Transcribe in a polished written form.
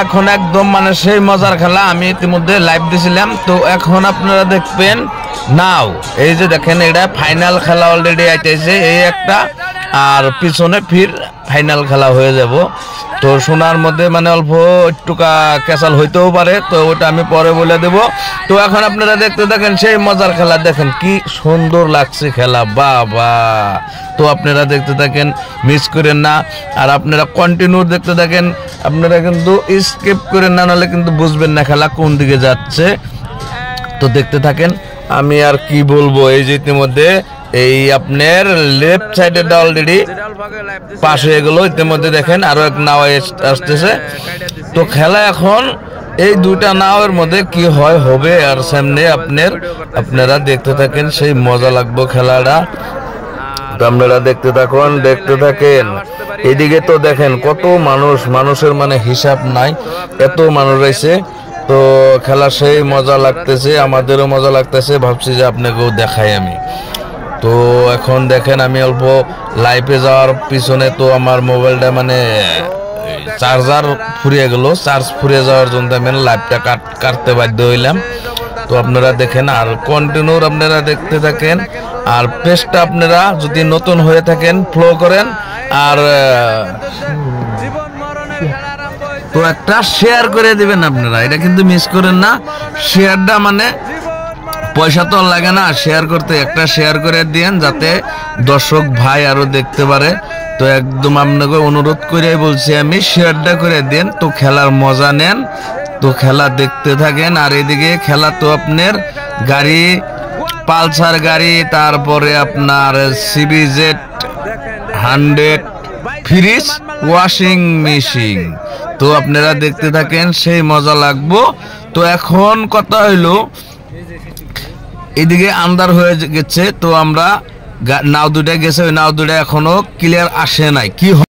এখন একদম মানে সেই মজার খেলা। আমি ইতিমধ্যে লাইভ দিছিলাম, তো এখন আপনারা দেখবেন নাও। এই যে দেখেন, এটা ফাইনাল খেলা অলরেডি আইতেছে এই একটা, আর পিছনে ফির ফাইনাল খেলা হয়ে যাব। তো শোনার মধ্যে মানে অল্প একটু ক্যাসাল হইতেও পারে, তো ওটা আমি পরে বলে দেব। তো এখন আপনারা দেখতে থাকেন সেই মজার খেলা। দেখেন কি সুন্দর লাগছে খেলা, বাবা। তো আপনারা দেখতে থাকেন, মিস করেন না, আর আপনারা কন্টিনিউ দেখতে থাকেন। আপনারা কিন্তু স্কিপ করেন না, নাহলে কিন্তু বুঝবেন না খেলা কোন দিকে যাচ্ছে। তো দেখতে থাকেন, আমি আর কি বলবো। এই যে ইতিমধ্যে এই আপনার লেফট সাইডে অলরেডি পাশ হয়ে গেল। ইতিমধ্যে দেখেন আরো এক নাও আসতেছে। তো খেলা এখন এই দুইটা নাওয়ের মধ্যে কি হয় হবে, আর সামনে আপনারা দেখতে থাকেন, সেই মজা লাগবে খেলাটা। তো আপনারা দেখতে থাকেন। এদিকে তো দেখেন কত মানুষের মানে হিসাব নাই, এত মানুষ রয়েছে। তো খেলা সেই মজা লাগতেছে, আমাদেরও মজা লাগতেছে। ভাবছি যে আপনাকেও দেখাই আমি। তো এখন দেখেন, আমি অল্প লাইভে যাওয়ার পিছনে তো আমার মোবাইলটা মানে চার্জার ফুরিয়ে গেল। চার্জ ফুরিয়ে যাওয়ার জন্য আমি লাইভটা কাটতে বাধ্য হইলাম। তো আপনারা দেখেন, আর কন্টিনিউ আপনারা দেখতে থাকেন। আর পেজটা আপনারা যদি নতুন হয়ে থাকেন ফলো করেন, আর তো একটা শেয়ার করে দিবেন আপনারা, এটা কিন্তু মিস করেন না। শেয়ারটা মানে পয়সা তো লাগে না শেয়ার করতে, একটা শেয়ার করে দিয়েন যাতে দর্শক ভাই আরো দেখতে পারে। তো একদম আপনাকে অনুরোধ করে বলছি আমি, শেয়ারটা করে দেন। তো খেলার মজা নেন, তো খেলা দেখতে থাকেন। আর এদিকে খেলা তো আপনার গাড়ি, পালসার গাড়ি, তারপরে আপনার CBZ 100 ফ্রিজ, ওয়াশিং মেশিন। তো আপনারা দেখতে থাকেন, সেই মজা লাগবো। তো এখন কথা হইলো, এদিকে আন্দার হয়ে গেছে। তো আমরা নাও দুটা গেছে, ওই নাও দুটা এখনো ক্লিয়ার আসে নাই, কি